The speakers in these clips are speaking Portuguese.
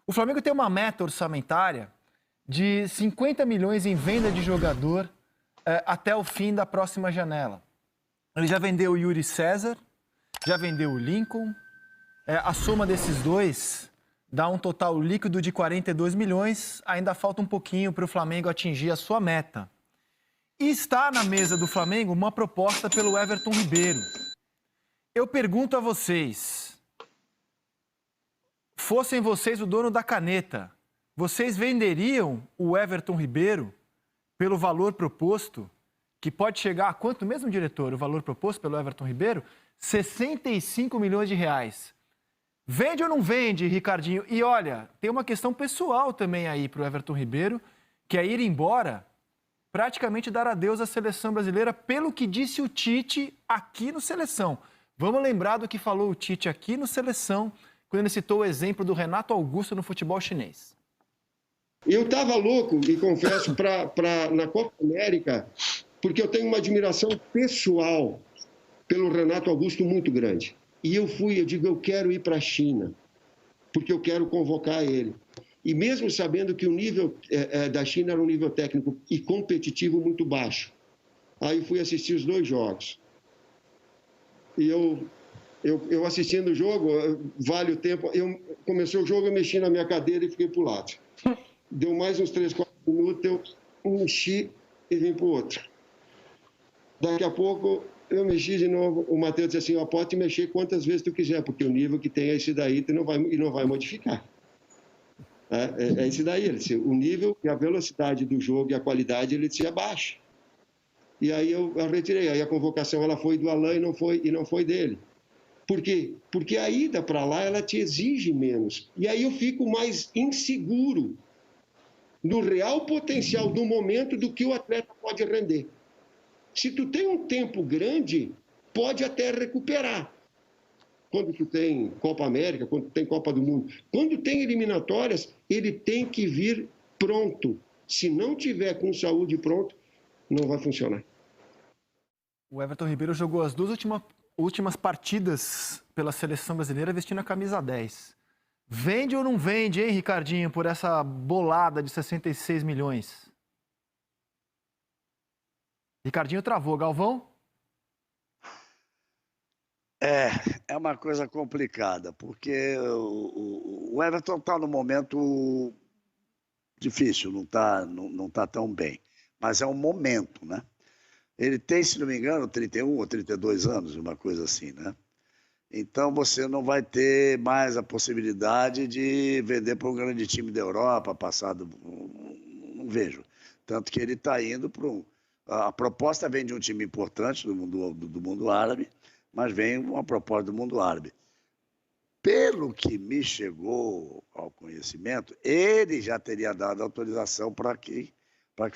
O Flamengo tem uma meta orçamentária de 50 milhões em venda de jogador até o fim da próxima janela. Ele já vendeu o Yuri César, já vendeu o Lincoln. A soma desses dois dá um total líquido de 42 milhões. Ainda falta um pouquinho para o Flamengo atingir a sua meta. E está na mesa do Flamengo uma proposta pelo Everton Ribeiro. Eu pergunto a vocês, fossem vocês o dono da caneta, vocês venderiam o Everton Ribeiro pelo valor proposto, que pode chegar a quanto mesmo, diretor, o valor proposto pelo Everton Ribeiro? 65 milhões de reais. Vende ou não vende, Ricardinho? E olha, tem uma questão pessoal também aí para o Everton Ribeiro, que é ir embora, praticamente dar adeus à seleção brasileira, pelo que disse o Tite aqui no Seleção. Vamos lembrar do que falou o Tite aqui no Seleção, quando ele citou o exemplo do Renato Augusto no futebol chinês. Eu estava louco, e confesso, na Copa América, porque eu tenho uma admiração pessoal pelo Renato Augusto muito grande. E eu digo, eu quero ir para a China, porque eu quero convocar ele. E mesmo sabendo que o nível da China era um nível técnico e competitivo muito baixo. Aí fui assistir os 2 jogos. E eu assistindo o jogo, vale o tempo, começou o jogo, eu mexi na minha cadeira e fiquei para o lado. Deu mais uns 3, 4 minutos, eu mexi e vim para o outro. Daqui a pouco eu mexi de novo, o Matheus disse assim, pode mexer quantas vezes tu quiser, porque o nível que tem é esse daí, tu não vai modificar. É esse daí, ele disse, o nível e a velocidade do jogo e a qualidade, ele disse, é baixo. E aí eu retirei, aí a convocação ela foi do Alain e não foi dele. Por quê? Porque a ida para lá, ela te exige menos. E aí eu fico mais inseguro no real potencial do momento do que o atleta pode render. Se tu tem um tempo grande, pode até recuperar. Quando tu tem Copa América, quando tu tem Copa do Mundo. Quando tem eliminatórias, ele tem que vir pronto. Se não tiver com saúde pronto, não vai funcionar. O Everton Ribeiro jogou as 2 últimas partidas pela seleção brasileira vestindo a camisa 10. Vende ou não vende, hein, Ricardinho, por essa bolada de 66 milhões? Ricardinho travou. Galvão? É uma coisa complicada, porque o Everton está num momento difícil, não tá tão bem. Mas é um momento, né? Ele tem, se não me engano, 31 ou 32 anos, uma coisa assim, né? Então você não vai ter mais a possibilidade de vender para um grande time da Europa, passado. Não vejo. Tanto que ele está indo para um. A proposta vem de um time importante do mundo árabe, mas vem uma proposta do mundo árabe. Pelo que me chegou ao conhecimento, ele já teria dado autorização para que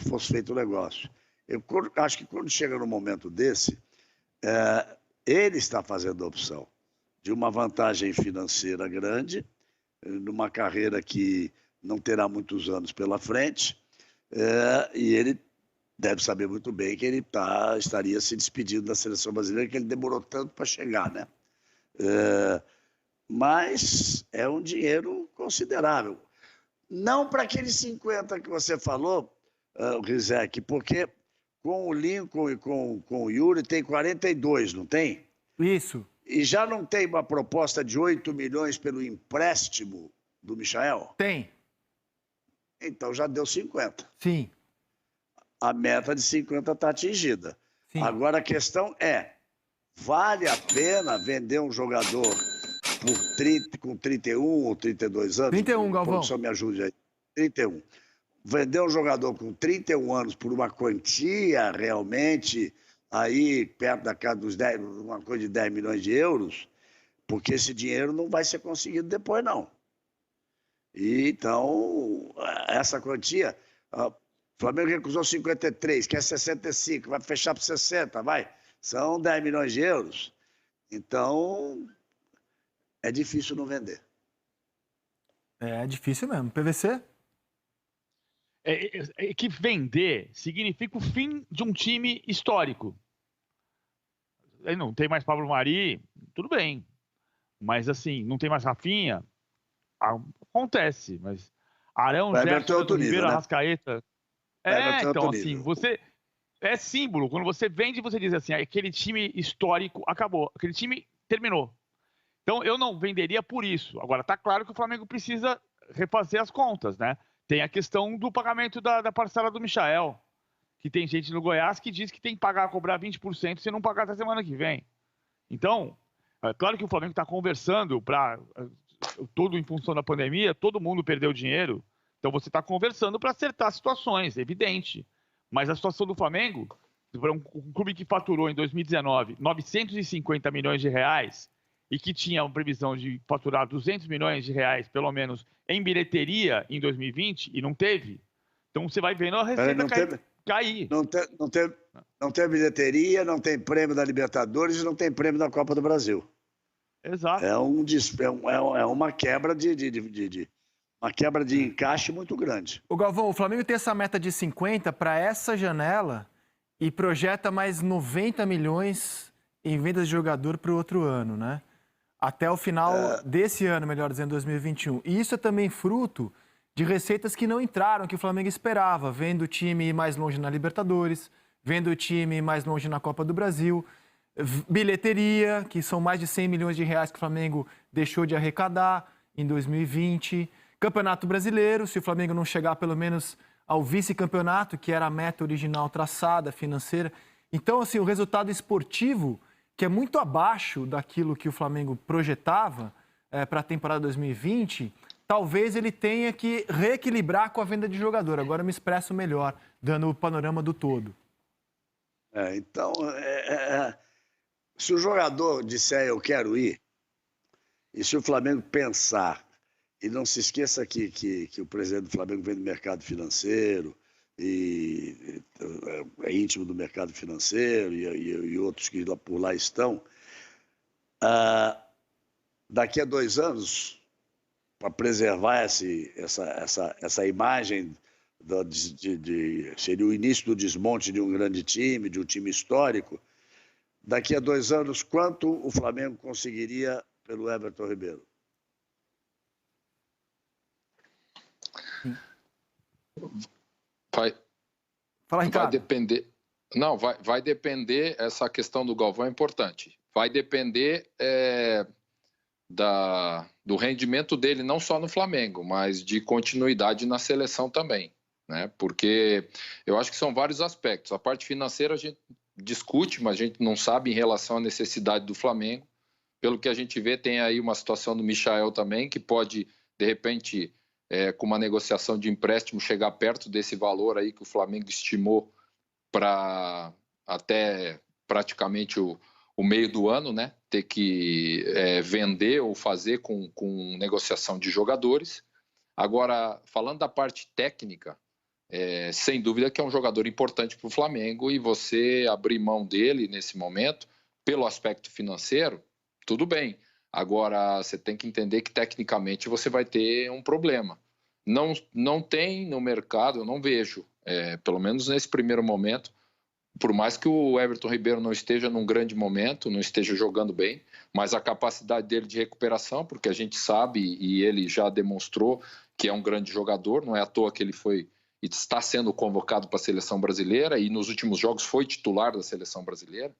fosse feito o negócio. Eu acho que quando chega num momento desse, ele está fazendo a opção de uma vantagem financeira grande, numa carreira que não terá muitos anos pela frente, e ele deve saber muito bem que ele estaria se despedindo da seleção brasileira, que ele demorou tanto para chegar, né? Mas é um dinheiro considerável. Não para aqueles 50 que você falou, Rizek, porque com o Lincoln e com o Yuri tem 42, não tem? Isso. E já não tem uma proposta de 8 milhões pelo empréstimo do Michael? Tem. Então já deu 50. Sim. A meta de 50 está atingida. Sim. Agora a questão é, vale a pena vender um jogador com 31 ou 32 anos? 31, Galvão. A produção me ajude aí. 31. Vender um jogador com 31 anos por uma quantia realmente aí perto da casa dos 10, uma coisa de 10 milhões de euros, porque esse dinheiro não vai ser conseguido depois, não. E, então, essa quantia, o Flamengo recusou 53, quer 65, vai fechar para 60, vai. São 10 milhões de euros. Então, é difícil não vender. É difícil mesmo. PVC? Que vender significa o fim de um time histórico. Aí não tem mais Pablo Mari, tudo bem. Mas assim, não tem mais Rafinha, Acontece, mas Arão, O Everton é Gerson, outro nível, Ribeiro, né? Arrascaeta... Everton é outro então, assim, nível. você... É símbolo. Quando você vende, você diz assim, aquele time histórico acabou. Aquele time terminou. Então, eu não venderia por isso. Agora, tá claro que o Flamengo precisa refazer as contas, né? Tem a questão do pagamento da parcela do Michael, que tem gente no Goiás que diz que tem que pagar, cobrar 20% se não pagar até semana que vem. Então, é claro que o Flamengo está conversando para tudo em função da pandemia, todo mundo perdeu dinheiro. Então, você está conversando para acertar situações, evidente. Mas a situação do Flamengo, para um clube que faturou em 2019 950 milhões de reais e que tinha uma previsão de faturar 200 milhões de reais, pelo menos, em bilheteria em 2020, e não teve. Então, você vai vendo a receita cair. Não tem bilheteria, não tem prêmio da Libertadores e não tem prêmio da Copa do Brasil. Exato. É uma quebra uma quebra de encaixe muito grande. O Galvão, o Flamengo tem essa meta de 50 para essa janela e projeta mais 90 milhões em vendas de jogador para o outro ano, né? Até o final desse ano, melhor dizendo, 2021. E isso é também fruto de receitas que não entraram, que o Flamengo esperava, vendo o time ir mais longe na Libertadores, vendo o time ir mais longe na Copa do Brasil, bilheteria, que são mais de 100 milhões de reais que o Flamengo deixou de arrecadar em 2020, Campeonato Brasileiro, se o Flamengo não chegar pelo menos ao vice-campeonato, que era a meta original traçada, financeira. Então, assim, o resultado esportivo, que é muito abaixo daquilo que o Flamengo projetava para a temporada 2020, talvez ele tenha que reequilibrar com a venda de jogador. Agora eu me expresso melhor, dando o panorama do todo. Então, se o jogador disser eu quero ir, e se o Flamengo pensar, e não se esqueça que o presidente do Flamengo vem do mercado financeiro, e é íntimo do mercado financeiro, e outros que por lá estão, daqui a 2 anos, para preservar essa imagem, seria o início do desmonte de um grande time, de um time histórico, daqui a 2 anos, quanto o Flamengo conseguiria pelo Everton Ribeiro? Vai depender. Não, vai depender. Essa questão do Galvão é importante. Vai depender do rendimento dele, não só no Flamengo, mas de continuidade na seleção também, né? Porque eu acho que são vários aspectos. A parte financeira a gente discute, mas a gente não sabe em relação à necessidade do Flamengo. Pelo que a gente vê, tem aí uma situação do Michael também, que pode, de repente, com uma negociação de empréstimo, chegar perto desse valor aí que o Flamengo estimou para até praticamente o meio do ano, né? Ter que vender ou fazer com negociação de jogadores. Agora, falando da parte técnica, sem dúvida que é um jogador importante para o Flamengo, e você abrir mão dele nesse momento, pelo aspecto financeiro, tudo bem. Agora, você tem que entender que tecnicamente você vai ter um problema. Não tem no mercado, eu não vejo, pelo menos nesse primeiro momento, por mais que o Everton Ribeiro não esteja num grande momento, não esteja jogando bem, mas a capacidade dele de recuperação, porque a gente sabe, e ele já demonstrou que é um grande jogador, não é à toa que ele está sendo convocado para a seleção brasileira, e nos últimos jogos foi titular da seleção brasileira.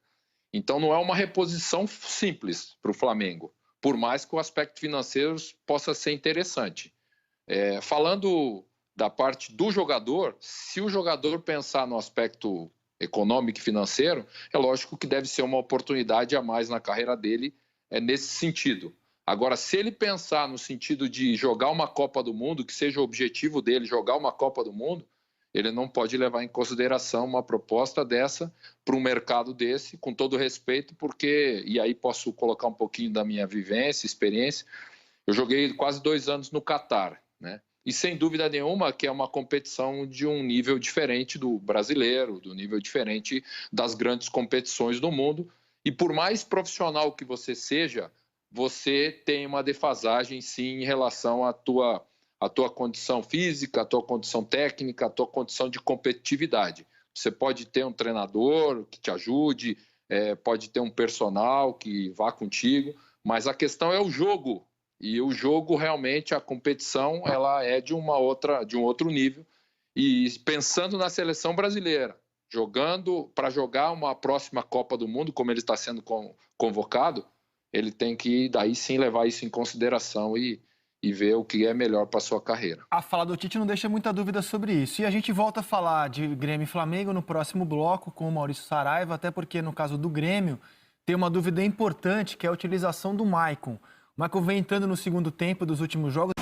Então não é uma reposição simples para o Flamengo, por mais que o aspecto financeiro possa ser interessante. Falando da parte do jogador, se o jogador pensar no aspecto econômico e financeiro, é lógico que deve ser uma oportunidade a mais na carreira dele nesse sentido. Agora, se ele pensar no sentido de jogar uma Copa do Mundo, que seja o objetivo dele jogar uma Copa do Mundo, ele não pode levar em consideração uma proposta dessa para um mercado desse, com todo respeito, porque, e aí posso colocar um pouquinho da minha vivência, experiência, eu joguei quase 2 anos no Catar, né? E sem dúvida nenhuma que é uma competição de um nível diferente do brasileiro, do nível diferente das grandes competições do mundo, e por mais profissional que você seja, você tem uma defasagem sim em relação à tua condição física, à tua condição técnica, à tua condição de competitividade. Você pode ter um treinador que te ajude, pode ter um personal que vá contigo, mas a questão é o jogo E o jogo realmente, a competição, ela é de um outro nível. E pensando na seleção brasileira, para jogar uma próxima Copa do Mundo, como ele está sendo convocado, ele tem que daí sim levar isso em consideração e ver o que é melhor para sua carreira. A fala do Tite não deixa muita dúvida sobre isso. E a gente volta a falar de Grêmio e Flamengo no próximo bloco com o Maurício Saraiva, até porque no caso do Grêmio tem uma dúvida importante, que é a utilização do Maicon. O Maicon vem entrando no segundo tempo dos últimos jogos.